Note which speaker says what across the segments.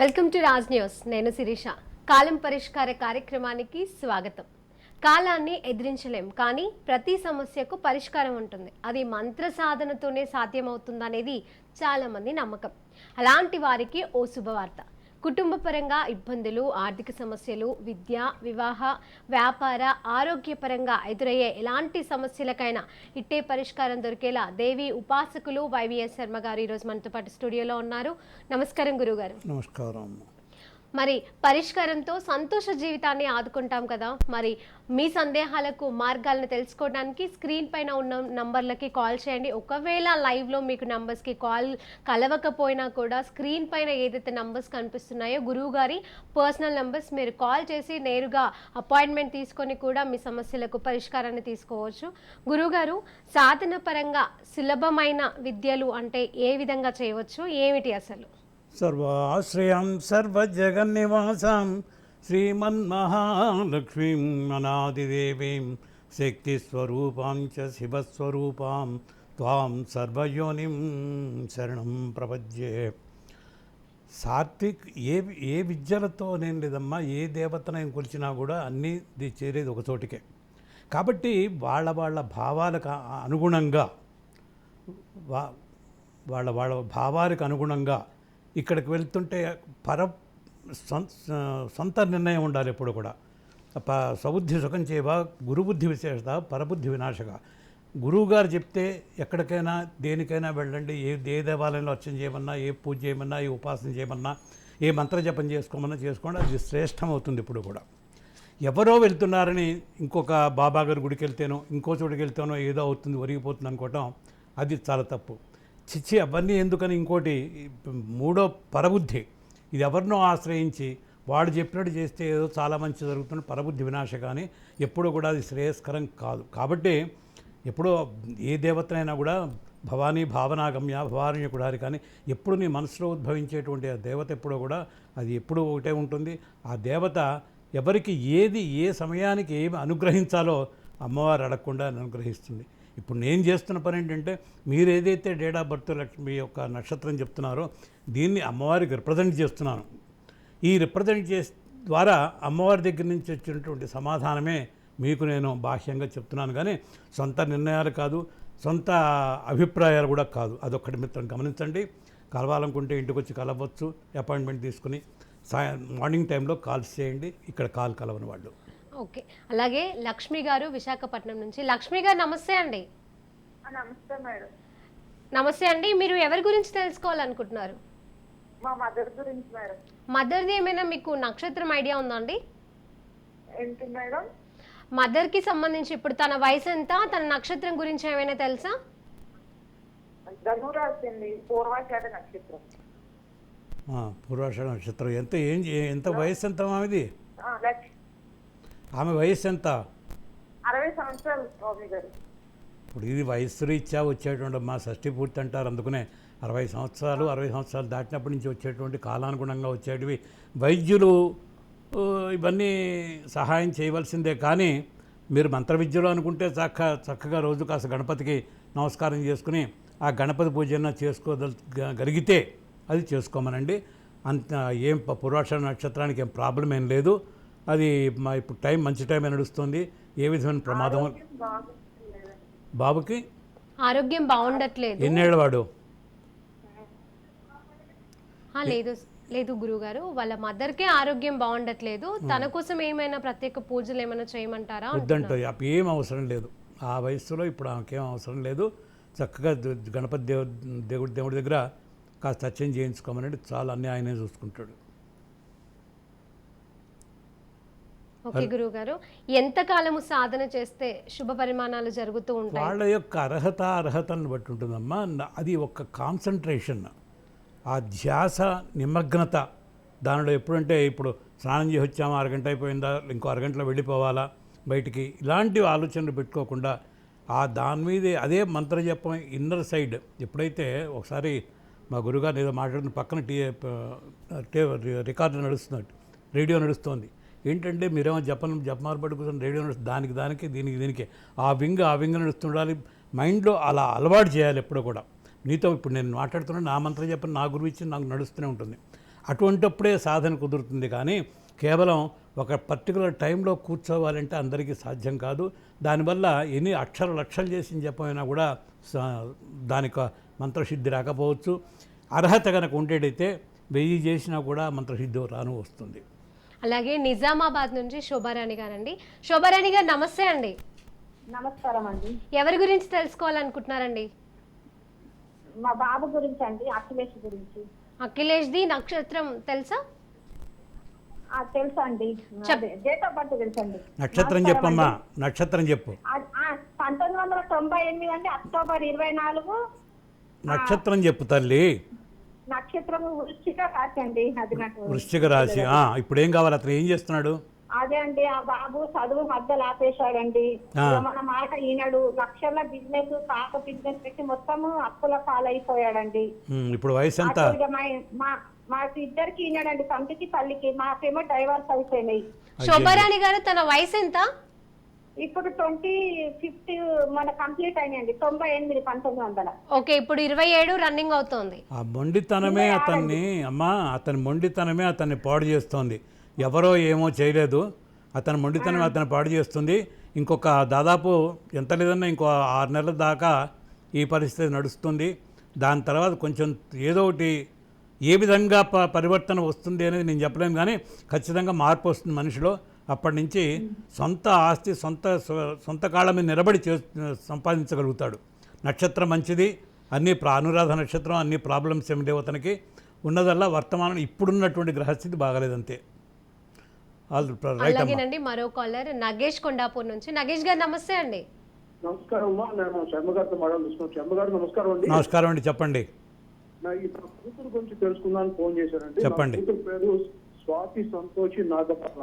Speaker 1: Welcome to Raj news. నేను శిరీష. కాలం పరిష్కార కార్యక్రమానికి స్వాగతం. కాలాన్ని ఎదిరించలేం, కానీ ప్రతి సమస్యకు పరిష్కారం ఉంటుంది. అది మంత్ర సాధనతోనే సాధ్యమవుతుందనేది చాలా మంది నమ్మకం. అలాంటి వారికి ఓ శుభవార్త. కుటుంబ పరంగా ఇబ్బందులు, ఆర్థిక సమస్యలు, విద్య, వివాహ, వ్యాపార, ఆరోగ్యపరంగా ఎదురయ్యే ఎలాంటి సమస్యలకైనా ఇట్టే పరిష్కారం దొరికేలా దేవి ఉపాసకులు వైవిఎస్ శర్మ గారు ఈరోజు మనతో పాటు స్టూడియోలో ఉన్నారు. నమస్కారం గురుగారు.
Speaker 2: నమస్కారం.
Speaker 1: మరి పరిష్కారంతో సంతోష జీవితాన్ని ఆదుకుంటాం కదా. మరి మీ సందేహాలకు మార్గాలను తెలుసుకోవడానికి స్క్రీన్ పైన ఉన్న నంబర్లకి కాల్ చేయండి. ఒకవేళ లైవ్లో మీకు నంబర్స్కి కాల్ కలవకపోయినా కూడా స్క్రీన్ పైన ఏదైతే నంబర్స్ కనిపిస్తున్నాయో గురువు గారి పర్సనల్ నంబర్స్, మీరు కాల్ చేసి నేరుగా అపాయింట్మెంట్ తీసుకొని కూడా మీ సమస్యలకు పరిష్కారాన్ని తీసుకోవచ్చు. గురువుగారు, సాధన పరంగా సులభమైన విద్యలు అంటే ఏ విధంగా చేయవచ్చు, ఏమిటి అసలు?
Speaker 2: సర్వాశ్రయం సర్వజగన్నివాసం శ్రీమన్మహాలక్ష్మీం అనాదిదేవీం శక్తిస్వరూపాం చ శివస్వరూపాం త్వాం సర్వయోనిం శరణం ప్రపద్యే. సాత్విక్ ఏ విద్యలతో నేను లేదమ్మా, ఏ దేవతను కొలిచినా కూడా అన్నీ చేరేది ఒక చోటికే. కాబట్టి వాళ్ళ భావాలకు అనుగుణంగా వాళ్ళ భావాలకు అనుగుణంగా ఇక్కడికి వెళ్తుంటే సొంత నిర్ణయం ఉండాలి ఎప్పుడు కూడా. స్వబుద్ధి సుఖం చేయవా, గురుబుద్ధి విశేషత, పరబుద్ధి వినాశక. గురువుగారు చెప్తే ఎక్కడికైనా దేనికైనా వెళ్ళండి. ఏ దేవాలయంలో అర్చన చేయమన్నా, ఏ పూజ చేయమన్నా, ఏ ఉపాసన చేయమన్నా, ఏ మంత్రజపం చేసుకోమన్నా చేసుకోండి, అది శ్రేష్టం అవుతుంది. ఇప్పుడు కూడా ఎవరో వెళ్తున్నారని ఇంకొక బాబాగారి గుడికి వెళ్తేనో ఇంకో చోటుకి వెళ్తేనో ఏదో అవుతుంది, ఒరిగిపోతుంది అనుకోవటం అది చాలా తప్పు. చిచ్చి అవన్నీ ఎందుకని. ఇంకోటి మూడో పరబుద్ధి, ఇది ఎవరినో ఆశ్రయించి వాడు చెప్పినట్టు చేస్తే ఏదో చాలా మంచి జరుగుతుంది, పరబుద్ధి వినాశ. కానీ ఎప్పుడూ కూడా అది శ్రేయస్కరం కాదు. కాబట్టి ఎప్పుడో ఏ దేవతనైనా కూడా భవానీ భావనాగమ్య భవారణ్యకుడారి, కానీ ఎప్పుడు నీ మనసులో ఉద్భవించేటువంటి ఆ దేవత ఎప్పుడో కూడా అది ఎప్పుడూ ఒకటే ఉంటుంది. ఆ దేవత ఎవరికి ఏది ఏ సమయానికి ఏమి అనుగ్రహించాలో అమ్మవారు అడగకుండా అనుగ్రహిస్తుంది. ఇప్పుడు నేను చేస్తున్న పని ఏంటంటే, మీరు ఏదైతే డేట్ ఆఫ్ బర్త్ మీ యొక్క నక్షత్రం చెప్తున్నారో దీన్ని అమ్మవారికి రిప్రజెంట్ చేస్తున్నాను. ఈ రిప్రజెంట్ ద్వారా అమ్మవారి దగ్గర నుంచి వచ్చినటువంటి సమాధానమే మీకు నేను బాహ్యంగా చెప్తున్నాను, కానీ సొంత నిర్ణయాలు కాదు, సొంత అభిప్రాయాలు కూడా కాదు. అదొక్కటి మిత్రం గమనించండి. కలవాలనుకుంటే ఇంటికి వచ్చి కలవచ్చు, అపాయింట్మెంట్ తీసుకుని మార్నింగ్ టైంలో కాల్స్ చేయండి. ఇక్కడ కాల్ కలవని వాళ్ళు.
Speaker 1: ఓకే. అలాగే లక్ష్మి గారు విశాఖపట్నం నుంచి. లక్ష్మి గారు నమస్తే అండి.
Speaker 3: నమస్తే మేడం.
Speaker 1: నమస్తే అండి. మీరు ఎవరి గురించి తెలుసుకోవాలనుకుంటున్నారు?
Speaker 3: మా మదర్ గురించి మేడం.
Speaker 1: మదర్ది ఏమైనా మీకు నక్షత్రం ఐడియా ఉందా అండి?
Speaker 3: ఏంటి మేడం?
Speaker 1: మదర్కి సంబంధించి ఇప్పుడు తన వయసు ఎంత, తన నక్షత్రం గురించి ఏమైనా తెలుసా?
Speaker 3: ధనురాశి అండి, పూర్వాషాఢ నక్షత్రం.
Speaker 2: పూర్వాషాఢ నక్షత్రం. ఎంత వయసు ఎంత ఆమెది? ఆమె వయసు ఎంత?
Speaker 3: 60 సంవత్సరాలు స్వామి గారు.
Speaker 2: ఇప్పుడు ఇది వయస్సు రీత్యా వచ్చేటువంటి మా షష్ఠి పూర్తి అంటారు. అందుకనే 60 సంవత్సరాలు దాటినప్పటి నుంచి వచ్చేటువంటి కాలానుగుణంగా వచ్చేటివి. వైద్యులు ఇవన్నీ సహాయం చేయవలసిందే, కానీ మీరు మంత్ర విద్యలో అనుకుంటే చక్కగా రోజు కాస్త గణపతికి నమస్కారం చేసుకుని ఆ గణపతి పూజన చేసుకోగలిగితే అది చేసుకోమనండి. అంత ఏం పూర్వాషాఢ నక్షత్రానికి ఏం ప్రాబ్లం ఏం లేదు. అది ఇప్పుడు టైం మంచి టైం నడుస్తుంది. ఏ విధమైన ప్రమాదం? బాబుకి
Speaker 1: ఆరోగ్యం బాగుండట్లేదు.
Speaker 2: ఎన్నేళ్ళ వాడు?
Speaker 1: లేదు గురువుగారు, వాళ్ళ మదర్కే ఆరోగ్యం బాగుండట్లేదు. తన కోసం ఏమైనా ప్రత్యేక పూజలు ఏమైనా చేయమంటారా?
Speaker 2: వద్దంటే ఏం అవసరం లేదు. ఆ వయస్సులో ఇప్పుడు ఆమెకేం అవసరం లేదు. చక్కగా గణపతి దేవుడి దగ్గర కాస్త అర్చన చేయించుకోమనండి, చాలా అన్నీ ఆయనే చూసుకుంటాడు.
Speaker 1: ఓకే గురువుగారు, ఎంతకాలము సాధన చేస్తే శుభ పరిమాణాలు జరుగుతూ ఉంటాయి?
Speaker 2: వాళ్ళ యొక్క అర్హతలను బట్టి ఉంటుందమ్మా. అది ఒక కాన్సన్ట్రేషన్, ఆ ధ్యాస, నిమగ్నత దానిలో. ఎప్పుడంటే ఇప్పుడు స్నానం చేసి వచ్చామా, అరగంట అయిపోయిందా, ఇంకో అరగంటలో వెళ్ళిపోవాలా బయటికి, ఇలాంటి ఆలోచనలు పెట్టుకోకుండా దాని మీదే అదే మంత్రజపం ఇన్నర్ సైడ్. ఎప్పుడైతే ఒకసారి మా గురుగారు ఏదో మాట్లాడుతున్న పక్కన రికార్డు నడుస్తున్నట్టు రేడియో నడుస్తోంది. ఏంటంటే మీరేమో జపమార్పడి కూర్చొని రేడియో నడుస్తుంది, దానికి దీనికి ఆ వింగ్ నడుస్తుండాలి. మైండ్లో అలా అలవాటు చేయాలి ఎప్పుడూ కూడా. నీతో ఇప్పుడు నేను మాట్లాడుతున్నా, నా మంత్రం చెప్పని నా గురువు ఇచ్చి నాకు నడుస్తూనే ఉంటుంది. అటువంటప్పుడే సాధన కుదురుతుంది. కానీ కేవలం ఒక పర్టికులర్ టైంలో కూర్చోవాలంటే అందరికీ సాధ్యం కాదు. దానివల్ల ఎన్ని లక్షలు చేసి చెప్పమైనా కూడా దానికి మంత్రసిద్ధి రాకపోవచ్చు. అర్హత కనుక ఉండేటైతే 1000 చేసినా కూడా మంత్రసిద్ధి రాను వస్తుంది.
Speaker 1: అలాగే నిజామాబాద్ నుంచి శోభారాణి గారండి. శోభారాణి గారు నమస్తే అండి.
Speaker 3: నమస్కారం అండి.
Speaker 1: ఎవరి గురించి తెలుసుకోవాలనుకుంటున్నారండి?
Speaker 3: మా బాబు గురించి అండి, అఖిలేష్ గురించి.
Speaker 1: అఖిలేష్ది నక్షత్రం తెలుసా?
Speaker 3: తెలుసా అండి, డేట్ ఆఫ్ బర్త్ తెలుసండి.
Speaker 2: నక్షత్రం చెప్పమ్మా, నక్షత్రం చెప్పు.
Speaker 3: 1998 అండి, అక్టోబర్ 24.
Speaker 2: నక్షత్రం చెప్పు తల్లి.
Speaker 3: నక్షత్రం వృశ్చిక రాశి అండి. అది నాకు
Speaker 2: వృశ్చిక రాశి. ఇప్పుడు ఏం కావాలి? అతను ఏం చేస్తున్నాడు?
Speaker 3: అదే అండి, ఆ బాబు చదువు మధ్యలో ఆపేశాడండి. మన మాట ఈనాడు. లక్షల బిజినెస్, కాక బిజినెస్ పెట్టి మొత్తము అప్పుల పాలైపోయాడండి.
Speaker 2: ఇప్పుడు వయసు ఎంత?
Speaker 3: మా ఇద్దరికి ఈనాడండి, తండ్రికి తల్లికి. మాకేమో డైవర్స్ అయిపోయినాయి.
Speaker 1: శోభారాణి గారు తన వయసు ఎంత?
Speaker 3: ఇప్పుడు 25 మన కంప్లీట్ అయినాయండి. 98, 1900.
Speaker 1: ఓకే, ఇప్పుడు 27 రన్నింగ్ అవుతోంది.
Speaker 2: ఆ మొండితనమే అతన్ని అతని మొండితనమే అతన్ని పాడు చేస్తోంది. ఎవరో ఏమో చేయలేదు, అతని మొండితనమే అతన్ని పాడు చేస్తుంది. ఇంకొక దాదాపు ఎంత లేదన్నా ఇంకో 6 నెలల దాకా ఈ పరిస్థితి నడుస్తుంది. దాని తర్వాత కొంచెం ఏదో ఒకటి ఏ విధంగా పరివర్తన వస్తుంది అనేది నేను చెప్పలేను, కానీ ఖచ్చితంగా మార్పు వస్తుంది మనిషిలో. అప్పటి నుంచి సొంత ఆస్తి సొంత కాళ్ళ మీద నిలబడి సంపాదించగలుగుతాడు. నక్షత్రం మంచిది, అన్ని అనురాధ నక్షత్రం, అన్ని ప్రాబ్లమ్స్ ఏమి లేవు అతనికి. ఉన్నదల్లా వర్తమానం ఇప్పుడున్నటువంటి గ్రహస్థితి బాగాలేదంతే.
Speaker 1: అలాగేనండి. మరో కాలర్ నగేష్ కొండాపూర్ నుంచి. నగేష్ గారు నమస్తే అండి.
Speaker 4: నమస్కారం అమ్మా, నేను శర్మ గారితో మాట్లాడుతున్నాను. శర్మ గారు నమస్కారం అండి.
Speaker 2: నమస్కారం అండి, చెప్పండి.
Speaker 4: నా కూతురు గురించి తెలుసుకుందామని ఫోన్ చేశానండి.
Speaker 2: చెప్పండి.
Speaker 4: కూతురు పేరు స్వాతి సంతోషి నాగపట్ల.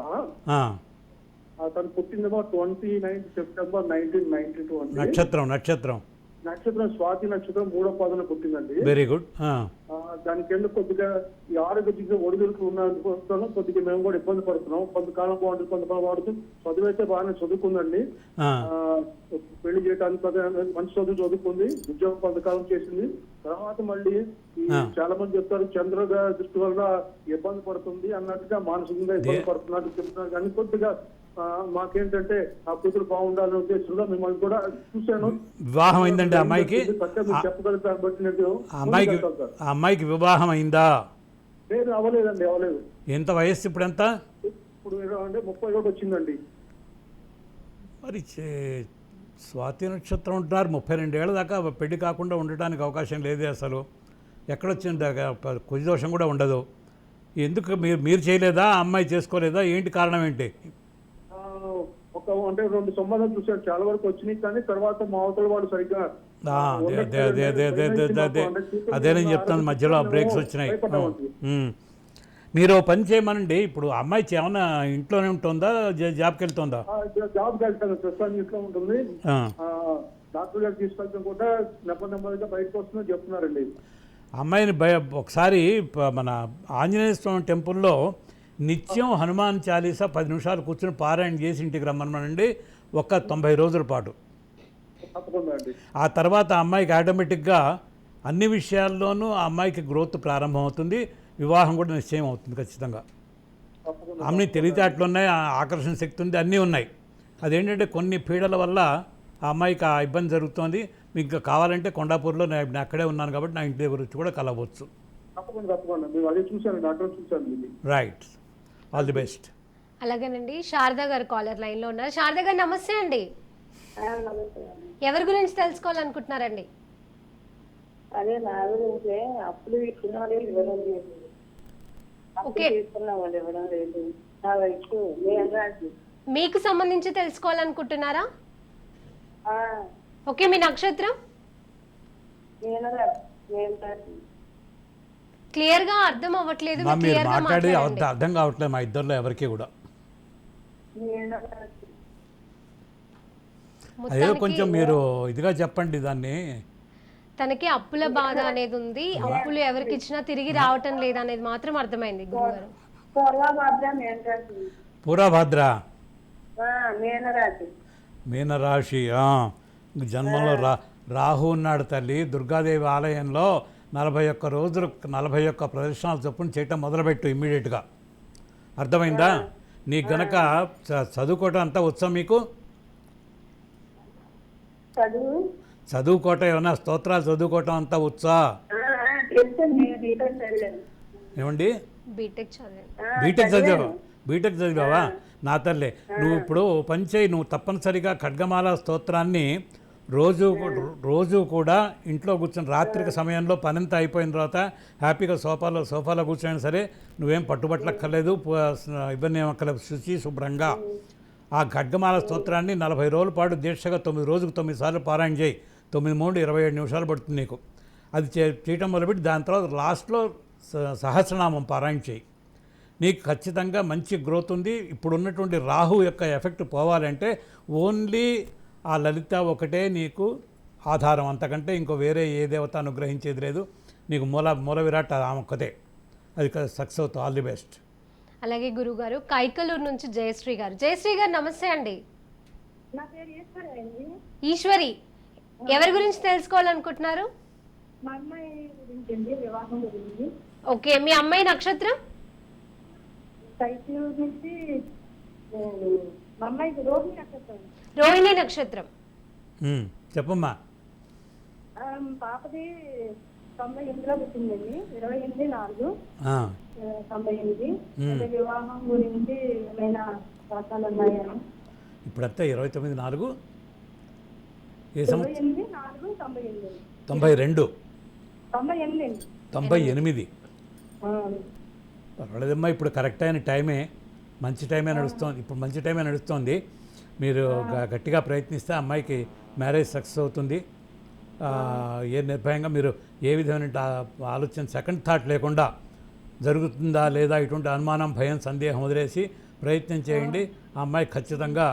Speaker 4: తను పుట్టిందేమో 29 సెప్టెంబర్ 1992 అండి.
Speaker 2: నక్షత్రం
Speaker 4: నక్షత్రం స్వాతి నక్షత్రం 3వ పాదన పుట్టిందండి.
Speaker 2: Very good.
Speaker 4: దానికి ఎందుకు కొద్దిగా ఈ ఆరోగ్య ఒడిదుడుకులు ఉన్నందుకు కొద్దిగా మేము కూడా ఇబ్బంది పడుతున్నాం. కొంతకాలం బాగుంటుంది, కొంతకాలం బాగుంటుంది. చదువు అయితే బాగానే చదువుకుందండి. పెళ్లి చేయడానికి మంచి చదువు చదువుకుంది, ఉద్యోగం కొంతకాలం చేసింది. తర్వాత మళ్ళీ చాలా మంది చెప్తారు చంద్రుల దృష్టి వల్ల ఇబ్బంది పడుతుంది అన్నట్టుగా, మానసికంగా ఇబ్బంది పడుతున్నట్టు చెప్తున్నారు. కానీ కొద్దిగా మాకేంటంటే ఆ కూతురు బాగుండాలనే ఉద్దేశంలో మిమ్మల్ని కూడా చూశాను.
Speaker 2: వివాహం అయిందండి అమ్మాయికి?
Speaker 4: చెప్పగలుగుతాను బట్టి
Speaker 2: అమ్మాయికి వివాహం అయిందా?
Speaker 4: లేదు, అవ్వలేదండి, అవ్వలేదు.
Speaker 2: ఎంత వయస్సు ఇప్పుడు? ఎంత
Speaker 4: ఇప్పుడు? 31 వచ్చిందండి.
Speaker 2: మరి స్వాతి నక్షత్రం ఉంటున్నారు, 32 ఏళ్ళ దాకా పెళ్లి కాకుండా ఉండటానికి అవకాశం లేదే అసలు. ఎక్కడొచ్చింది కొద్ది దోషం కూడా ఉండదు. ఎందుకు మీరు చేయలేదా, అమ్మాయి చేసుకోలేదా, ఏంటి కారణం ఏంటి?
Speaker 4: అంటే 2 సంబంధాలు చూసారు, చాలా వరకు వచ్చినాయి. కానీ తర్వాత మా అవతల వాడు సరిగ్గా
Speaker 2: అదే నేను చెప్తాను, మధ్యలో బ్రేక్స్ వచ్చినాయి. మీరు పని చేయమనండి. ఇప్పుడు అమ్మాయి ఏమన్నా ఇంట్లోనే ఉంటుందా, జాబ్కి వెళ్తుందా?
Speaker 4: జాబ్కి వెళ్తాను, ప్రస్తుతానికి ఇంట్లో ఉంటుంది. డాక్టర్ గారు తీసుకెళ్తాం కూడా నెమ్మదిగా బయటకు వస్తుందని చెప్తున్నారండి.
Speaker 2: అమ్మాయిని ఒకసారి మన ఆంజనేయ స్వామి టెంపుల్లో నిత్యం హనుమాన్ చాలీసా 10 నిమిషాలు కూర్చొని పారాయణ చేసి ఇంటికి రమ్మనండి, ఒక 90 రోజుల పాటు. ఆ తర్వాత ఆ అమ్మాయికి ఆటోమేటిక్గా అన్ని విషయాల్లోనూ ఆ అమ్మాయికి గ్రోత్ ప్రారంభమవుతుంది, వివాహం కూడా నిశ్చయం అవుతుంది ఖచ్చితంగా. అన్ని తెలివితేటలు ఉన్నాయి, ఆకర్షణ శక్తి ఉంది, అన్నీ ఉన్నాయి. అదేంటంటే కొన్ని పీడల వల్ల ఆ అమ్మాయికి ఆ ఇబ్బంది జరుగుతుంది. మీకు కావాలంటే కొండాపూర్లో నేను అక్కడే ఉన్నాను కాబట్టి నా ఇంటి దగ్గర వచ్చి కూడా కలవచ్చు. Right, all the best.
Speaker 1: అలాగేనండి. శారదా గారు కాలర్ లైన్లో ఉన్నారు. శారదా గారు నమస్తే అండి. ఎవరి గురించి తెలుసుకోవాలనుకుంటున్నారండి?
Speaker 5: అదే నా గురించి అప్పులు ఇస్తున్నాడు ఇవ్వడం లేదు. అప్పులు తీసుకున్నామండి, ఇవ్వడం లేదు. నా వయసు
Speaker 1: మీకు సంబంధించి తెలుసుకోవాలనుకుంటున్నారా? ఓకే, మీ నక్షత్రం క్లియర్ గా అర్థం అవ్వట్లేదు.
Speaker 2: మీరు మాట్లాడి అర్థం కావట్లేదు మా ఇద్దరిలో ఎవరికి కూడా. అదే కొంచెం మీరు ఇదిగా చెప్పండి దాన్ని.
Speaker 1: తనకి అప్పుల బాధ అనేది ఉంది, అప్పులు ఎవరికి ఇచ్చినా తిరిగి రావటం లేదు అనేది మాత్రం అర్థమైంది గురుగారు.
Speaker 2: పూర్వభద్ర
Speaker 5: మీనరాశి.
Speaker 2: జన్మంలో రాహు ఉన్నాడు తల్లి. దుర్గాదేవి ఆలయంలో 41 రోజులు 41 ప్రదర్శనలు చొప్పున చేయటం మొదలుపెట్టు ఇమ్మీడియట్గా. అర్థమైందా? నీకు గనక చదువుకోవటం అంతా వచ్చా మీకు? చదువుకోవటం ఏమన్నా స్తోత్రాలు చదువుకోవటం అంతా వచ్చా? ఏమండి?
Speaker 1: బీటెక్ చదివాను.
Speaker 2: బీటెక్ చదివావా? నా తల్లే, నువ్వు ఇప్పుడు పని చేయి. నువ్వు తప్పనిసరిగా ఖడ్గమాల స్తోత్రాన్ని రోజు కూడా ఇంట్లో కూర్చొని రాత్రికి సమయంలో పనంతా అయిపోయిన తర్వాత హ్యాపీగా సోఫాలో కూర్చొని సరే, నువ్వేం పట్టుబట్టలక్కర్లేదు, ఇవన్నీ ఏమక్కర్లేదు, శుభ్రంగా ఆ ఖడ్గమాల స్తోత్రాన్ని 40 రోజుల పాటు దీక్షగా 9 రోజులకు 9 సార్లు పారాయణ చేయి. 9 3 27 నిమిషాలు పడుతుంది నీకు. అది చేయటం మొదలుపెట్టి దాని తర్వాత లాస్ట్లో సహస్రనామం పారాయణ చేయి. నీకు ఖచ్చితంగా మంచి గ్రోత్ ఉంది. ఇప్పుడు ఉన్నటువంటి రాహు యొక్క ఎఫెక్ట్ పోవాలంటే ఓన్లీ ఆ లలిత ఒకటే నీకు ఆధారం, అంతకంటే ఇంకో వేరే ఏ దేవత అనుగ్రహించేది లేదు. నీకు మూల విరాట్ ఆమె ఒక్కతే, అది సక్సెస్ అవుతుంది. All the best.
Speaker 1: అలాగే గురుగారు కైకలూరు నుంచి జయశ్రీ గారు. జయశ్రీ గారు నమస్తే అండి.
Speaker 3: నా పేరు ఈశ్వరి అండి.
Speaker 1: ఈశ్వరి, ఎవరి గురించి తెలుసుకోవాలనుకుంటున్నారు?
Speaker 3: మా అమ్మాయి గురించి అండి, వివాహం గురించి.
Speaker 1: ఓకే, మీ అమ్మాయి నక్షత్రం?
Speaker 3: సైకిల్ నుంచి మా అమ్మాయికి రోహిణి నక్షత్రం.
Speaker 1: రోహిణి నక్షత్రం.
Speaker 2: చెప్పమ్మా.
Speaker 3: పాపది 98లో పుట్టిందండి, 28/4/98. వివాహం గురించి ఏమైనా అవకాశాలు ఉన్నాయా?
Speaker 2: ఇప్పుడంతా 29/4 ఏ సంవత్సరం?
Speaker 3: 28/4/98.
Speaker 2: 98 పర్వాలేదమ్మా. ఇప్పుడు కరెక్ట్ అయిన టైమే, మంచి టైమే నడుస్తోంది. ఇప్పుడు మంచి టైమే నడుస్తోంది. మీరు గట్టిగా ప్రయత్నిస్తే అమ్మాయికి మ్యారేజ్ సక్సెస్ అవుతుంది. నిర్భయంగా మీరు ఏ విధమైన ఆలోచన, సెకండ్ థాట్ లేకుండా జరుగుతుందా లేదా ఇటువంటి అనుమానం, భయం, సందేహం వదిలేసి ప్రయత్నం చేయండి. ఆ అమ్మాయి ఖచ్చితంగా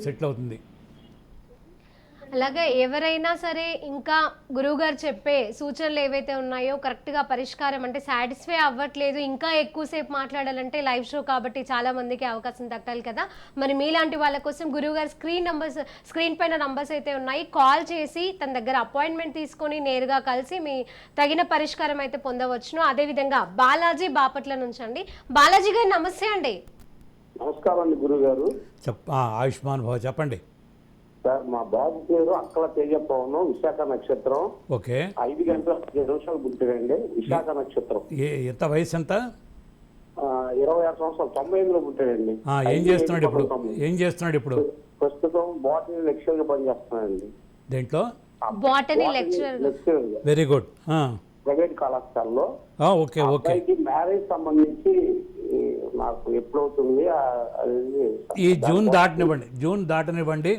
Speaker 2: సెటిల్ అవుతుంది.
Speaker 1: అలాగే ఎవరైనా సరే ఇంకా గురువుగారు చెప్పే సూచనలు ఏవైతే ఉన్నాయో కరెక్ట్గా పరిష్కారం అంటే సాటిస్ఫై అవ్వట్లేదు, ఇంకా ఎక్కువసేపు మాట్లాడాలంటే లైవ్ షో కాబట్టి చాలా మందికి అవకాశం దక్కాలి కదా. మరి మీలాంటి వాళ్ళ కోసం గురువుగారు స్క్రీన్ పైన నంబర్స్ అయితే ఉన్నాయి, కాల్ చేసి తన దగ్గర అపాయింట్మెంట్ తీసుకొని నేరుగా కలిసి మీ తగిన పరిష్కారం అయితే పొందవచ్చును. అదేవిధంగా బాలాజీ బాపట్ల నుంచి అండి. బాలాజీ గారు నమస్తే అండి.
Speaker 6: నమస్కారం అండి గురుగారు.
Speaker 2: ఆయుష్మాన్ భవ, చెప్పండి.
Speaker 6: సార్, మా బాబు పేరు అక్కల తేజపవనం, విశాఖ నక్షత్రం.
Speaker 2: ఓకే.
Speaker 6: 5:10 పుట్టాడండి, విశాఖ నక్షత్రం.
Speaker 2: ఎంత వయసు ఎంత?
Speaker 6: 26 సంవత్సరాలు, 98లో పుట్టాడండి.
Speaker 2: ఏం చేస్తున్నాడు ఇప్పుడు?
Speaker 6: ప్రస్తుతం బాటనీ లెక్చరర్ గా పనిచేస్తున్నాడండి.
Speaker 2: దేంట్లో?
Speaker 1: Botany lecturer.
Speaker 2: Very good.
Speaker 6: Private కళాశాలలో.
Speaker 2: Okay okay.
Speaker 6: మ్యారేజ్ సంబంధించి నాకు ఎప్పుడవుతుంది?
Speaker 2: ఈ జూన్ దాటనివ్వండి.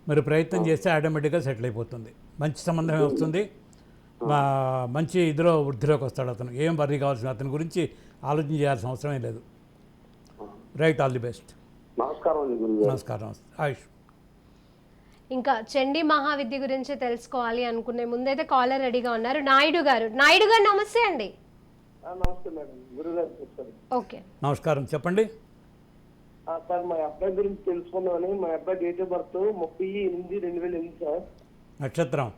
Speaker 2: మీరు ప్రయత్నం చేస్తే ఆటోమేటిక్గా సెటిల్ అయిపోతుంది. మంచి సంబంధమే వస్తుంది. మంచి వృద్ధిలోకి వస్తాడు అతను. ఏం వర్రీ కావాల్సిన, అతని గురించి ఆలోచన చేయాల్సిన అవసరమే లేదు. Right, all the best. నమస్కారం. ఆయుష్.
Speaker 1: ఇంకా చండీ మహావిద్య గురించి తెలుసుకోవాలి అనుకునే ముందైతే కాలర్ రెడీగా ఉన్నారు. నాయుడు గారు నమస్తే అండి.
Speaker 6: నమస్తే మేడం. గురుగారు చెప్తాను.
Speaker 1: ఓకే,
Speaker 2: నమస్కారం, చెప్పండి.
Speaker 6: సార్, మా అబ్బాయి గురించి తెలుసుకుందామని. మా అబ్బాయి డేట్ ఆఫ్ బర్త్ 30/8/2008 సార్.
Speaker 2: నక్షత్రం?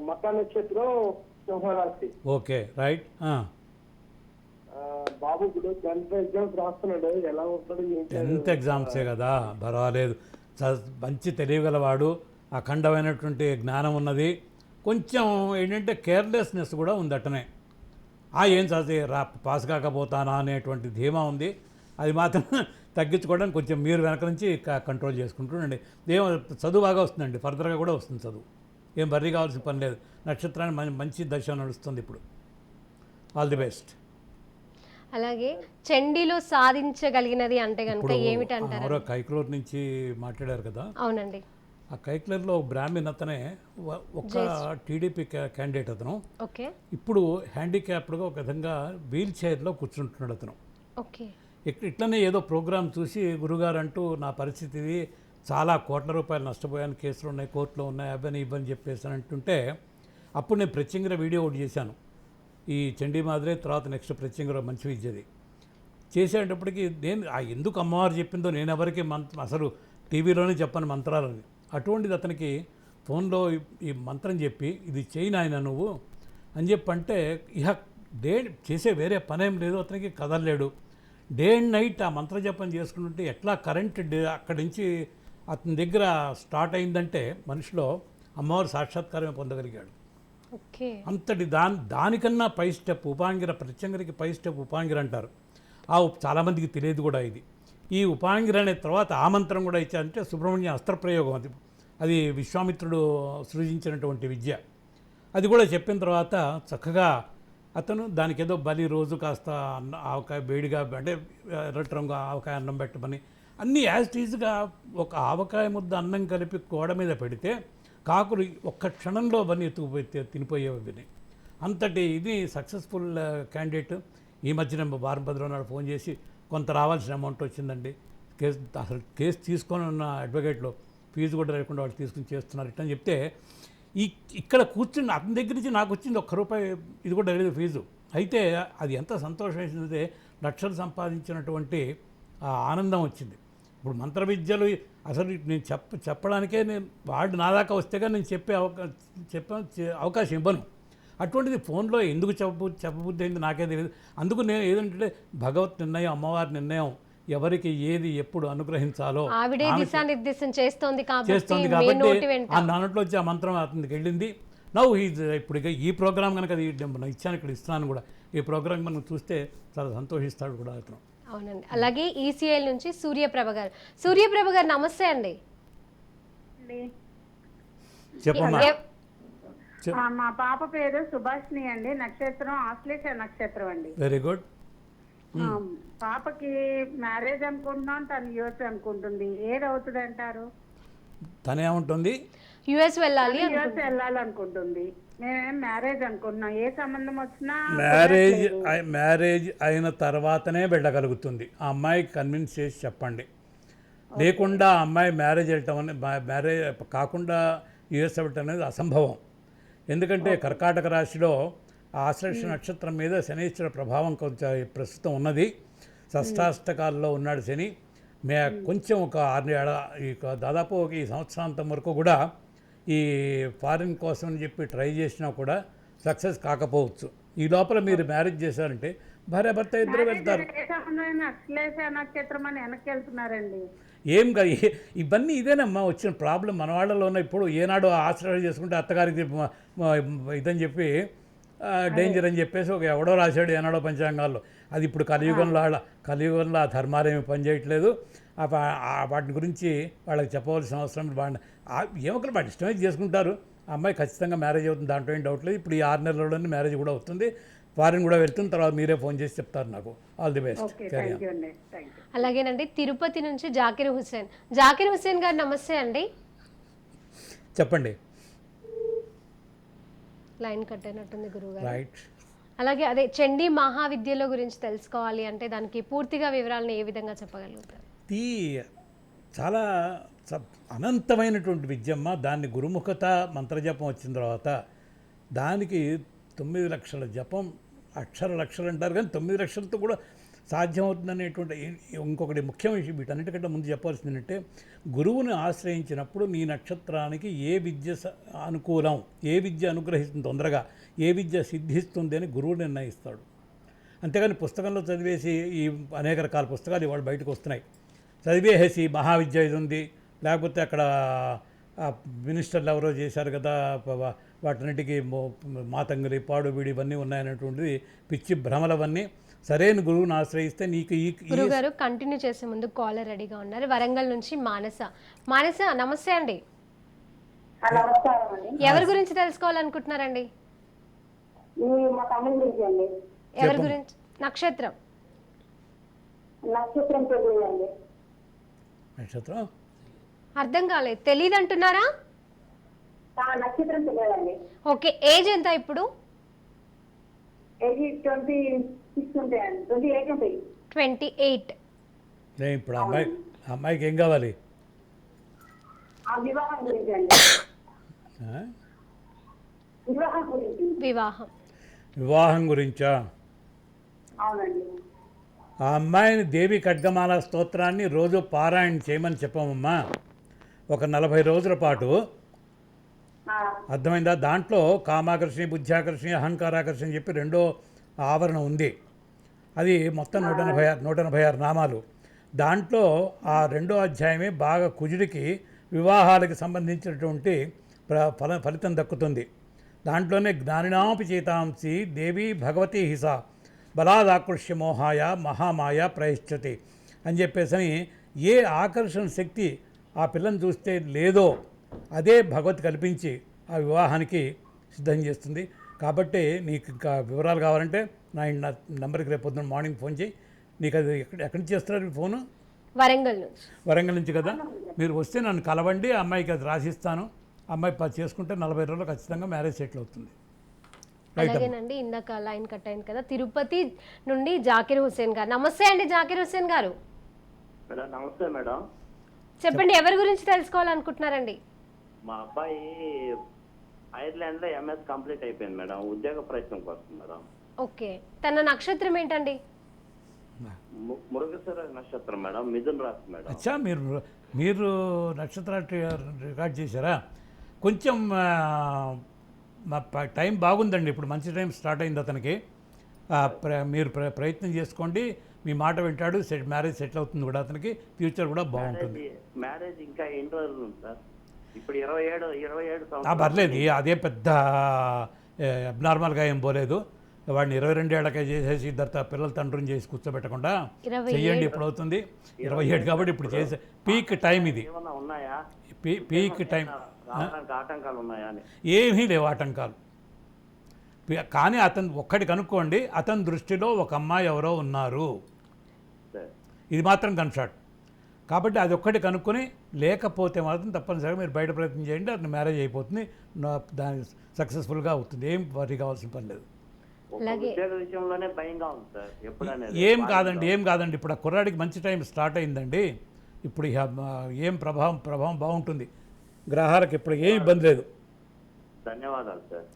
Speaker 6: మకా నక్షత్రం, సింహరాశి.
Speaker 2: Okay, right.
Speaker 6: బాబు ఇప్పుడు 10th ఎగ్జామ్స్ రాస్తున్నాడు, ఎలా వస్తాడు?
Speaker 2: 10th ఎగ్జామ్సే కదా, పర్వాలేదు. మంచి తెలియగలవాడు, అఖండమైనటువంటి జ్ఞానం ఉన్నది. కొంచెం ఏంటంటే కేర్లెస్నెస్ కూడా ఉంది అట్టనే. ఏం చదివి పాస్ కాకపోతానా అనేటువంటి ధీమా ఉంది. అది మాత్రం తగ్గించుకోవడానికి కొంచెం మీరు వెనక నుంచి కంట్రోల్ చేసుకుంటుండండి. చదువు బాగా వస్తుందండి, ఫర్దర్గా కూడా వస్తుంది చదువు. ఏం బర్రీ కావాల్సిన పని లేదు. నక్షత్రాన్ని మంచి దశ నడుస్తుంది ఇప్పుడు. All the best.
Speaker 1: అలాగే చండీలో సాధించగలిగినది అంటే కనుక ఏమిటంటారు?
Speaker 2: ఎవరో కైక్లూరు నుంచి మాట్లాడారు కదా.
Speaker 1: అవునండి.
Speaker 2: ఆ కైక్లూరులో బ్రాహ్మణ్ అతనే ఒక టీడీపీ క్యాండిడేట్ అతను.
Speaker 1: ఓకే. ఇప్పుడు
Speaker 2: హ్యాండిక్యాప్డ్గా ఒక విధంగా వీల్ చైర్లో కూర్చుంటున్నాడు అతను.
Speaker 1: ఓకే.
Speaker 2: ఇట్లనే ఏదో ప్రోగ్రాం చూసి గురుగారు అంటూ నా పరిస్థితి ఇది, చాలా కోట్ల రూపాయలు నష్టపోయాను, కేసులు ఉన్నాయి, కోర్టులో ఉన్నాయి, అవన్నీ ఇవ్వని చెప్పేసి అంటుంటే అప్పుడు నేను ప్రత్యేకంగా వీడియో ఒకటి చేశాను. ఈ చండీ మాదిరే తర్వాత నెక్స్ట్ ప్రత్యేకంగా మంచి విద్యది చేసేటప్పటికి నేను ఎందుకు అమ్మవారు చెప్పిందో నేను ఎవరికి అసలు టీవీలోనే చెప్పను మంత్రాలని. అటువంటిది అతనికి ఫోన్లో ఈ మంత్రం చెప్పి ఇది చేయి నాయన నువ్వు అని చెప్పంటే ఇహ డే చేసే వేరే పనేం లేదు, అతనికి కదలలేడు. డే అండ్ నైట్ ఆ మంత్రజపం చేసుకుంటుంటే ఎట్లా కరెంట్ అక్కడి నుంచి అతని దగ్గర స్టార్ట్ అయిందంటే మనిషిలో అమ్మవారు సాక్షాత్కారమే పొందగలిగాడు.
Speaker 1: ఓకే.
Speaker 2: అంతటి దానికన్నా పై స్టెప్ ఉపాంగిర, ప్రత్యంగిరికి పై స్టెప్ ఉపాంగిర అంటారు. చాలామందికి తెలియదు కూడా ఇది. ఈ ఉపాంగిర అనే తర్వాత ఆ మంత్రం కూడా ఇచ్చారంటే సుబ్రహ్మణ్య అస్త్రప్రయోగం, అది విశ్వామిత్రుడు సృజించినటువంటి విద్య. అది కూడా చెప్పిన తర్వాత చక్కగా అతను దానికి ఏదో బలి రోజు కాస్త ఆవకాయ వేడిగా అంటే ఎర్రటి రంగు ఆవకాయ అన్నం పెట్టమని అన్నీ యాజ్ టీజ్గా ఒక ఆవకాయ ముద్ద అన్నం కలిపి గోడ మీద పెడితే కాకులు ఒక్క క్షణంలో అవన్నీ ఎత్తుకుపోయి తినిపోయేవి. అంతటి ఇది సక్సెస్ఫుల్ క్యాండిడేట్. ఈ మధ్యన వారం 10 రోజుల నాడు ఫోన్ చేసి కొంత రావాల్సిన అమౌంట్ వచ్చిందండి, కేసు తీసుకొని ఉన్న అడ్వకేట్లో ఫీజు కూడా లేకుండా వాళ్ళు తీసుకుని చేస్తున్నారు ఇట్లని చెప్తే ఇక్కడ కూర్చుని అతని దగ్గర నుంచి నాకు వచ్చింది ₹1 ఇది కూడా లేదు ఫీజు. అయితే అది ఎంత సంతోషం వేసిందంటే లక్షలు సంపాదించినటువంటి ఆనందం వచ్చింది. ఇప్పుడు మంత్ర విద్యలు అసలు నేను చెప్పడానికే వాడు నా దాకా వస్తేగా నేను చెప్పే అవకాశం ఇవ్వను. అటువంటిది ఫోన్లో ఎందుకు చెప్పబుద్ధి అయింది నాకే తెలియదు. అందుకు నేను ఏదంటే భగవత్ నిర్ణయం, అమ్మవారి నిర్ణయం, ఎవరికి ఏది ఎప్పుడు అనుగ్రహించాలో
Speaker 1: ఆవిడే దిశానిర్దేశం చేస్తోంది కాబట్టి
Speaker 2: ఆ నానట్లో వచ్చి ఆ మంత్రం అతనికి వెళ్ళింది. నవ్వు ఇప్పుడు ఈ ప్రోగ్రామ్ కనుక మనం ఇచ్చాను, ఇక్కడ ఇస్తున్నాను కూడా, ఈ ప్రోగ్రామ్ మనం చూస్తే చాలా సంతోషిస్తాడు కూడా అతను.
Speaker 1: అవునండి. అలాగే ఈసీఐల్ నుంచి సూర్యప్రభ గారు నమస్తే అండి.
Speaker 2: చెప్పమ్మా.
Speaker 3: మా పాప పేరు సుభాష్ని అండి, నక్షత్రం ఆశ్లేష నక్షత్రం అండి.
Speaker 2: Very good.
Speaker 3: పాపకి మ్యారేజ్ అనుకుంటున్నాం, తను యూఎస్ అనుకుంటుంది. ఏదవుతుంది అంటారు?
Speaker 2: తనేముంటుంది?
Speaker 1: యుఎస్
Speaker 3: వెళ్ళాలనుకుంటుంది. నేనేం మ్యారేజ్ అనుకుంటున్నాం, ఏ సంబంధం వచ్చినా
Speaker 2: మ్యారేజ్ అయిన తర్వాతనే వెళ్ళగలుగుతుంది. ఆ అమ్మాయికి కన్విన్స్ చేసి చెప్పండి. లేకుండా ఆ అమ్మాయి మ్యారేజ్ కాకుండా యుఎస్ వెళ్ళటం అనేది అసంభవం. ఎందుకంటే కర్కాటక రాశిలో ఆశ్లేష నక్షత్రం మీద శనీశ్వర ప్రభావం కొంచెం ప్రస్తుతం ఉన్నది. షష్టాష్టకాల్లో ఉన్నాడు శని. కొంచెం ఒక 6 ఏళ్ళ దాదాపు ఈ సంవత్సరాంతం వరకు కూడా ఈ ఫారిన్ కోసం అని చెప్పి ట్రై చేసినా కూడా సక్సెస్ కాకపోవచ్చు. ఈ లోపల మీరు మ్యారేజ్ చేశారంటే భార్యాభర్త ఇద్దరు వెళ్తారు. ఏం ఇవన్నీ ఇదేనమ్మా వచ్చిన ప్రాబ్లం మన వాళ్ళలో ఉన్న. ఇప్పుడు ఏనాడు ఆశ్రయం చేసుకుంటే అత్తగారికి ఇదని చెప్పి డేంజర్ అని చెప్పేసి ఎవడో రాశాడు ఏనాడో పంచాంగాల్లో. అది ఇప్పుడు కలియుగంలో ఆ ధర్మాలేమి పనిచేయట్లేదు. వాటి గురించి వాళ్ళకి చెప్పవలసిన అవసరం ఏమొకరు వాటి ఇష్టమైతే చేసుకుంటారు. ఆ అమ్మాయి ఖచ్చితంగా మ్యారేజ్ అవుతుంది, దాంట్లో ఏం డౌట్ లేదు. ఇప్పుడు ఈ 6 నెలల్లోనే మ్యారేజ్ కూడా అవుతుంది, ఫారిన్ కూడా వెళ్తుంది. తర్వాత మీరే ఫోన్ చేసి చెప్తారు నాకు. All the best.
Speaker 1: అలాగేనండి. తిరుపతి నుంచి జాకిర్ హుస్సేన్ గారు నమస్తే అండి.
Speaker 2: చెప్పండి.
Speaker 1: లైన్ కట్ అయినట్టుంది గురువుగారు.
Speaker 2: రైట్.
Speaker 1: అలాగే అదే చండీ మహావిద్యలో గురించి తెలుసుకోవాలి అంటే దానికి పూర్తిగా వివరాలను ఏ విధంగా చెప్పగలుగుతారు?
Speaker 2: చాలా అనంతమైనటువంటి విద్యమ్మ. దాన్ని గురుముఖత మంత్రజపం వచ్చిన తర్వాత దానికి 9 లక్షల జపం, అక్షర లక్షలు అంటారు కానీ 9 లక్షలతో కూడా సాధ్యమవుతుందనేటువంటి ఇంకొకటి ముఖ్య విషయం. వీటన్నిటికంటే ముందు చెప్పాల్సింది ఏంటంటే గురువుని ఆశ్రయించినప్పుడు నీ నక్షత్రానికి ఏ విద్య అనుకూలం, ఏ విద్య అనుగ్రహిస్తుంది తొందరగా, ఏ విద్య సిద్ధిస్తుంది అని గురువు నిర్ణయిస్తాడు. అంతేగాని పుస్తకంలో చదివేసి ఈ అనేక రకాల పుస్తకాలు ఇవాళ బయటకు వస్తున్నాయి. చదివేసి మహావిద్య ఇది ఉంది, లేకపోతే అక్కడ మినిస్టర్లు ఎవరో చేశారు కదా వాటిన్నిటికీ మాతంగిలి పాడుబీడి ఇవన్నీ ఉన్నాయనేటువంటిది పిచ్చి భ్రమలవన్నీ. సరైన గురువుని ఆశ్రయిస్తే నీకు
Speaker 1: గురుగారు కంటిన్యూ చేసే ముందు కాలర్ రెడీగా ఉన్నారు. వరంగల్ నుంచి మానస నమస్తే అండి. ఎవరి గురించి తెలుసుకోవాలనుకుంటున్నారండి? ఎవరి గురించి? నక్షత్రం అర్థం కాలేదు. తెలీదు అంటున్నారా? ఓకే. ఏజ్ ఎంత ఇప్పుడు? 28.
Speaker 2: ఇప్పుడు అమ్మాయికి ఏం కావాలి? వివాహం గురించా? ఆ అమ్మాయిని దేవి ఖడ్గమాల స్తోత్రాన్ని రోజు పారాయణ చేయమని చెప్పామమ్మా. ఒక 40 రోజుల పాటు
Speaker 3: ఆ,
Speaker 2: అర్థమైందా? దాంట్లో కామాకర్షణ, బుద్ధ్యాకర్షణ, అహంకారాకర్షణ చెప్పి రెండో ఆవరణ ఉంది. అది మొత్తం 186 నామాలు. దాంట్లో ఆ రెండో అధ్యాయమే బాగా కుజుడికి వివాహాలకు సంబంధించినటువంటి ఫలితం దక్కుతుంది. దాంట్లోనే జ్ఞానినాపి చేతాంసి దేవి భగవతి హిస బలాదాకృష్య మోహాయ మహామాయ ప్రయశ్చతి అని చెప్పేసి ఏ ఆకర్షణ శక్తి ఆ పిల్లని చూస్తే లేదో అదే భగవతి కల్పించి ఆ వివాహానికి సిద్ధం చేస్తుంది. కాబట్టి నీకు ఇంకా వివరాలు కావాలంటే నా నంబర్కి రేపు పొద్దున్న మార్నింగ్ ఫోన్ చేయి. నీకు అది ఎక్కడి నుంచి చేస్తున్నారు ఫోను?
Speaker 1: వరంగల్ నుంచి.
Speaker 2: వరంగల్ నుంచి కదా. మీరు వస్తే నన్ను కలవండి, ఆ అమ్మాయికి అది రాసిస్తాను. అమ్మాయి చేసుకుంటే 40 రోజుల్లో ఖచ్చితంగా మ్యారేజ్ సెటిల్ అవుతుంది.
Speaker 1: అలాగేనండి, ఇందాక లైన్ కట్ అయింది కదా. తిరుపతి నుండి జాకిర్ హుస్సేన్ గారు. నమస్తే అండి జాకిర్ హుస్సేన్ గారు.
Speaker 6: మేడం నమస్తే మేడం.
Speaker 1: చెప్పండి, ఎవరి గురించి తెలుసుకోవాలనుకుంటున్నారండి?
Speaker 6: మా అబ్బాయి ఐర్లాండ్ లో ఎంఎస్ కంప్లీట్ అయిపోయింది మేడం, ఉద్యోగ ప్రయత్నం కోసం మేడం.
Speaker 1: ఓకే, తన నక్షత్రం ఏంటండి?
Speaker 6: మృగశిర నక్షత్రం మేడం, మిథున్ రాశి మేడం.
Speaker 2: అచ్చా, మీరు నక్షత్రాలు రికార్డ్ చేశారా? కొంచెం టైం బాగుందండి. ఇప్పుడు మంచి టైం స్టార్ట్ అయింది అతనికి. మీరు ప్రయత్నం చేసుకోండి, మీ మాట వింటాడు. మ్యారేజ్ సెటిల్ అవుతుంది కూడా, అతనికి ఫ్యూచర్ కూడా బాగుంటుంది.
Speaker 6: మ్యారేజ్ ఇంకా ఎన్ని రోజులు ఉంది సార్? ఇప్పుడు 27 సంవత్సరాలు.
Speaker 2: పర్లేదు, అదే పెద్ద అబ్నార్మల్గా ఏం పోలేదు. వాడిని 22 ఏళ్ళకే చేసేసి ఇద్దరు పిల్లల తండ్రిని చేసి కూర్చోబెట్టకుండా చెయ్యండి. ఇప్పుడు అవుతుంది 27 కాబట్టి ఇప్పుడు చేసే పీక్ టైం ఇది.
Speaker 6: ఏమన్నా ఉన్నాయా
Speaker 2: పీక్ టైం?
Speaker 6: ఆటంకాలు ఉన్నాయా అని?
Speaker 2: ఏమీ లేవు ఆటంకాలు. కానీ అతను ఒక్కటి కనుక్కోండి, అతని దృష్టిలో ఒక అమ్మాయి ఎవరో ఉన్నారు, ఇది మాత్రం కన్షాట్. కాబట్టి అది ఒక్కటి కనుక్కొని, లేకపోతే మాత్రం తప్పనిసరిగా మీరు బయట ప్రయత్నం చేయండి. అతను మ్యారేజ్ అయిపోతుంది, దాని సక్సెస్ఫుల్గా అవుతుంది. ఏం వరీ కావాల్సిన పని లేదు.
Speaker 6: ఉద్యోగ విషయంలోనే భయంగా ఉంది సార్. ఎప్పుడనేది
Speaker 2: ఏం కాదండి. ఇప్పుడు ఆ కుర్రాడికి మంచి టైం స్టార్ట్ అయిందండి. ఇప్పుడు ఏం ప్రభావం బాగుంటుంది. గ్రహాలకు ఇప్పుడు ఏం ఇబ్బంది లేదు.
Speaker 6: ధన్యవాదాలు సార్.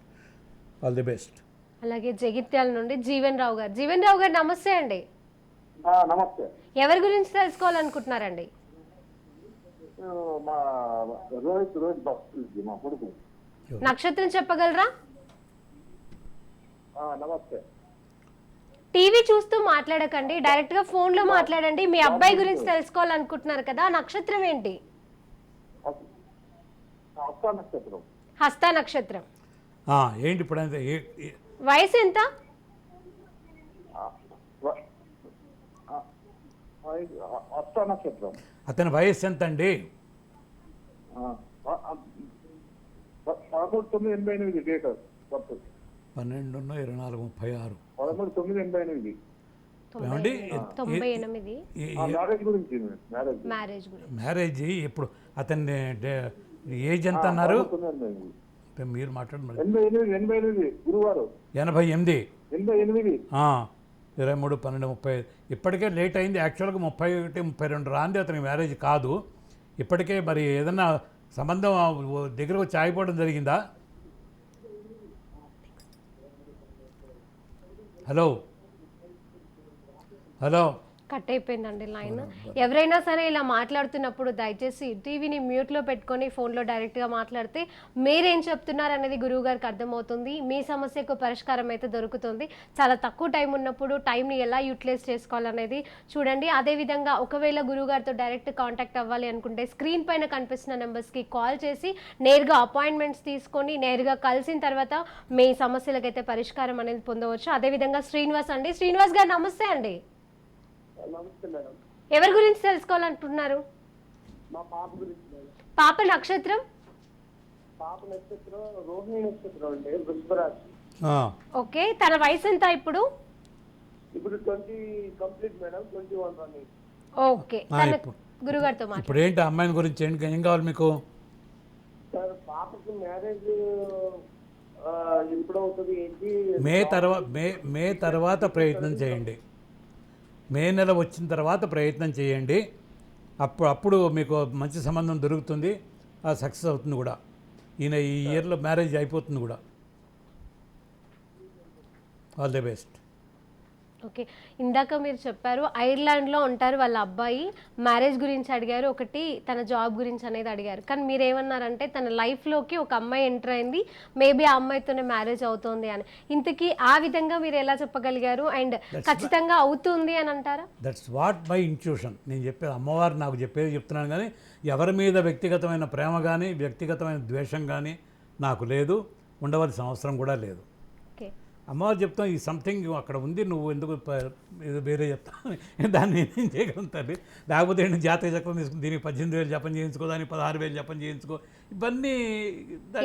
Speaker 2: All the best.
Speaker 1: అలాగే జగిత్యాల నుండి జీవన్ రావు గారు. జీవన్ రావు గారు నమస్తే అండి.
Speaker 4: నమస్తే.
Speaker 1: ఎవరి గురించి తెలుసుకోవాలనుకుంటున్నారండి?
Speaker 4: మా రోహిత్ భక్తులకి మా కొడుకు.
Speaker 1: నక్షత్రం చెప్పగలరా?
Speaker 4: నమస్తే.
Speaker 1: టీవీ చూస్తూ మాట్లాడకండి, డైరెక్ట్ గా ఫోన్ లో మాట్లాడండి. మీ అబ్బాయి గురించి తెలుసుకోవాలనుకుంటున్నారు కదా, ఆ నక్షత్రం ఏంటి?
Speaker 4: హస్త నక్షత్రం.
Speaker 1: హస్త నక్షత్రం.
Speaker 2: ఏంటి ఇప్పుడు
Speaker 1: వయసు ఎంత?
Speaker 4: హస్త నక్షత్రం.
Speaker 2: అతని వయస్సు ఎంత అండి?
Speaker 4: 13/9/88 డేట్ ఆఫ్ బర్త్.
Speaker 2: 12/24/36.
Speaker 4: 13/9/88.
Speaker 2: ఏమండి?
Speaker 1: 98.
Speaker 4: మ్యారేజ్ గురించి.
Speaker 1: మ్యారేజ్ గురించి.
Speaker 2: మ్యారేజ్ ఇప్పుడు అతన్ని ఏజ్ ఎంత అన్నారు? మీరు మాట్లాడండి.
Speaker 4: 88 గురువారం.
Speaker 2: 88.
Speaker 4: 88.
Speaker 2: 23/12/30. ఇప్పటికే లేట్ అయింది. యాక్చువల్గా 31-32 రాంది అతనికి మ్యారేజ్ కాదు. ఇప్పటికే మరి ఏదన్నా సంబంధం దగ్గరకు వచ్చి ఆగిపోవడం జరిగిందా? హలో
Speaker 1: కట్ అయిపోయిందండి లైన్. ఎవరైనా సరే ఇలా మాట్లాడుతున్నప్పుడు దయచేసి టీవీని మ్యూట్లో పెట్టుకొని ఫోన్లో డైరెక్ట్గా మాట్లాడితే మీరేం చెప్తున్నారు అనేది గురువు గారికి అర్థమవుతుంది. మీ సమస్యకు పరిష్కారం అయితే దొరుకుతుంది. చాలా తక్కువ టైం ఉన్నప్పుడు టైంని ఎలా యూటిలైజ్ చేసుకోవాలనేది చూడండి. అదేవిధంగా ఒకవేళ గురువుగారితో డైరెక్ట్ కాంటాక్ట్ అవ్వాలి అనుకుంటే స్క్రీన్ పైన కనిపిస్తున్న నెంబర్స్కి కాల్ చేసి నేరుగా అపాయింట్మెంట్స్ తీసుకొని నేరుగా కలిసిన తర్వాత మీ సమస్యలకైతే పరిష్కారం అనేది పొందవచ్చు. అదేవిధంగా శ్రీనివాస్ అండి. శ్రీనివాస్ గారు నమస్తే అండి.
Speaker 6: నమస్తే మేడం.
Speaker 1: ఎవరి గురించి తెలుసుకోవాలనుకుంటున్నారు?
Speaker 6: మా పాప గురించి మేడం.
Speaker 1: పాప నక్షత్రం?
Speaker 6: పాప నక్షత్రం రోహిణి నక్షత్రం అంటే వృషభ రాశి.
Speaker 1: ఓకే, తన వయసు ఎంత ఇప్పుడు?
Speaker 6: ఇప్పుడు 20 కంప్లీట్ మేడం, 21 రన్నింగ్.
Speaker 1: ఓకే, గురుగారితో మాట్లాడు.
Speaker 2: ఇప్పుడు ఏంటి అమ్మాయిని గురించి ఏం కావాలి మీకు?
Speaker 6: సార్ పాపకి మ్యారేజ్ ఎప్పుడు అవుతుంది ఏంటి?
Speaker 2: మే తర్వాత ప్రయత్నం చేయండి. మే నెల వచ్చిన తర్వాత ప్రయత్నం చేయండి. అప్పుడు మీకు మంచి సంబంధం దొరుకుతుంది, సక్సెస్ అవుతుంది కూడా. ఈ ఇయర్లో మ్యారేజ్ అయిపోతుంది కూడా. All the best.
Speaker 1: ఓకే, ఇందాక మీరు చెప్పారు ఐర్లాండ్లో ఉంటారు వాళ్ళ అబ్బాయి, మ్యారేజ్ గురించి అడిగారు, ఒకటి తన జాబ్ గురించి అనేది అడిగారు. కానీ మీరు ఏమన్నారంటే తన లైఫ్లోకి ఒక అమ్మాయి ఎంటర్ అయింది, మేబీ ఆ అమ్మాయితోనే మ్యారేజ్ అవుతుంది అని. ఇంతకీ ఆ విధంగా మీరు ఎలా చెప్పగలిగారు? అండ్ ఖచ్చితంగా అవుతుంది అని అంటారా?
Speaker 2: That's what my intuition. నేను చెప్పేది అమ్మవారు నాకు చెప్పేది చెప్తున్నాను, కానీ ఎవరి మీద వ్యక్తిగతమైన ప్రేమ కానీ వ్యక్తిగతమైన ద్వేషం కానీ నాకు లేదు, ఉండవలసిన అవసరం కూడా లేదు.
Speaker 1: ఓకే,
Speaker 2: అమ్మవారు చెప్తాం ఈ సంథింగ్ అక్కడ ఉంది, నువ్వు ఎందుకు ఏదో వేరే చెప్తాను, దాన్ని నేనేం చేయగలను తల్లి. లేకపోతే నేను జాతక చక్రం తీసుకుని దీనికి 18,000 జపం చేయించుకో, దానికి 16,000 జపం చేయించుకో, ఇవన్నీ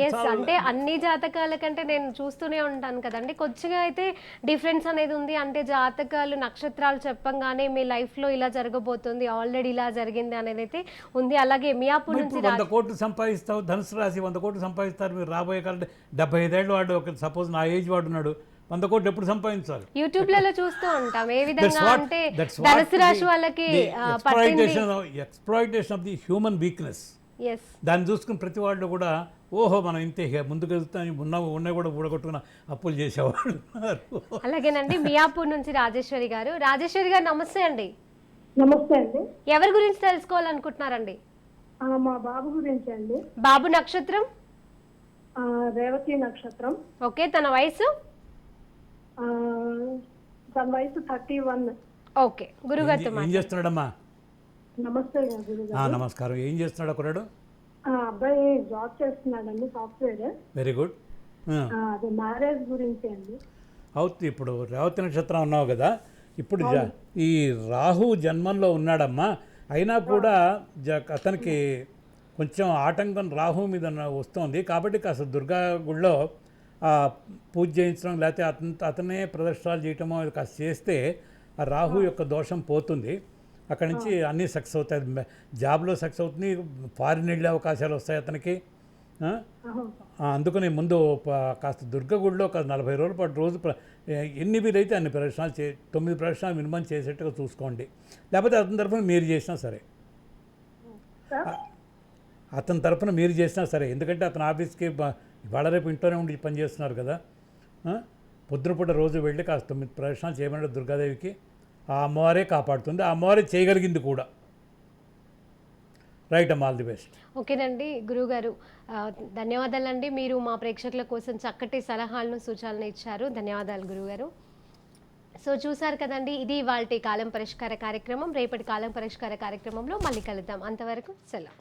Speaker 1: ఎస్. అంటే అన్ని జాతకాల కంటే నేను చూస్తూనే ఉంటాను కదండి, కొద్దిగా అయితే డిఫరెన్స్ అనేది ఉంది. అంటే జాతకాలు నక్షత్రాలు చెప్పంగానే మీ లైఫ్లో ఇలా జరగబోతుంది, ఆల్రెడీ ఇలా జరిగింది అనేది అయితే ఉంది. అలాగే మియాపూర్ నుంచి
Speaker 2: 100 కోట్లు సంపాదిస్తావు, ధనుసు రాశి 100 కోట్లు సంపాదిస్తారు మీరు రాబోయే కాలంలో. 75 ఏళ్ళు వాడు ఒక సపోజ్ నా ఏజ్ వాడు ఉన్నాడు, 100 కోట్లు ఎప్పుడు సంపాదించాలి?
Speaker 1: యూట్యూబ్లలో చూస్తూ ఉంటాం ఏ విధంగా అంటే ధనుసు రాశి వాళ్ళకి
Speaker 2: exploitation of the human weakness.
Speaker 1: Yes,
Speaker 2: దాన్ని చూసుకుని ప్రతి వాళ్ళు కూడా ఓహో మనం ఇంతే ముందుకు వెళ్తాం, ఉన్నాయి కూడా ఊడగొట్టుకున్న అప్పులు చేసేవాళ్ళు ఉన్నారు.
Speaker 1: అలాగేనండి. మియాపూర్ నుంచి రాజేశ్వరి గారు. రాజేశ్వరి గారు నమస్తే అండి.
Speaker 3: నమస్తే అండి.
Speaker 1: ఎవరి గురించి తెలుసుకోవాలనుకుంటున్నారండి?
Speaker 3: మా బాబు గురించి అండి.
Speaker 1: బాబు నక్షత్రం?
Speaker 3: రేవతి నక్షత్రం.
Speaker 1: ఓకే, తన వయసు?
Speaker 3: తన వయసు 31.
Speaker 1: ఓకే, గురుగారితో
Speaker 2: ఏం చేస్తున్నాడమ్మా?
Speaker 3: నమస్తే గురుగారు.
Speaker 2: నమస్కారం. ఏం చేస్తున్నాడు ఒకరాడు?
Speaker 3: అబ్బాయి జాబ్ చేస్తున్నాడండి, సాఫ్ట్వేర్.
Speaker 2: Very good.
Speaker 3: అది మ్యారేజ్ గురించి అండి.
Speaker 2: అవుతుంది. ఇప్పుడు రేవతి నక్షత్రం ఉన్నావు కదా, ఇప్పుడు ఈ రాహు జన్మంలో ఉన్నాడమ్మా, అయినా కూడా అతనికి కొంచెం ఆటంకం రాహు మీద వస్తుంది. కాబట్టి కాస్త దుర్గా గుళ్ళో పూజ చేయించడం, లేకపోతే అతనే ప్రదర్శనలు చేయటమో కాస్త చేస్తే ఆ రాహు యొక్క దోషం పోతుంది. అక్కడి నుంచి అన్నీ సక్సెస్ అవుతాయి, జాబ్లో సక్సెస్ అవుతుంది, ఫారిన్ వెళ్ళే అవకాశాలు వస్తాయి అతనికి. అందుకని ముందు కాస్త దుర్గ గుడిలో ఒక 40 రోజుల పాటు రోజు ఎన్ని వీలైతే అన్ని ప్రదర్శనలు 9 ప్రదర్శనలు మినిమం చేసేట్టుగా చూసుకోండి. లేకపోతే అతని తరఫున మీరు చేసినా సరే, అతని తరఫున మీరు చేసినా సరే, ఎందుకంటే అతను ఆఫీస్కి ఇవాళ రేపు ఇంట్లోనే ఉండి పనిచేస్తున్నారు కదా. పొద్దునపూట రోజు వెళ్ళి కాస్త 9 ప్రదర్శనలు చేయమని దుర్గాదేవికి, ఆ అమ్మవారే కాపాడుతుంది, ఆ అమ్మవారే చేయగలిగింది కూడా. రైట్ అమ్మ, ఆల్ ది బెస్ట్.
Speaker 1: ఓకేనండి గురువుగారు, ధన్యవాదాలండి. మీరు మా ప్రేక్షకుల కోసం చక్కటి సలహాలను సూచనలు ఇచ్చారు. ధన్యవాదాలు గురువుగారు. సో చూసారు కదండి, ఇది ఇవాల్టి కాలం పరిష్కార కార్యక్రమం. రేపటి కాలం పరిష్కార కార్యక్రమంలో మళ్ళీ కలుద్దాం. అంతవరకు సెలవు.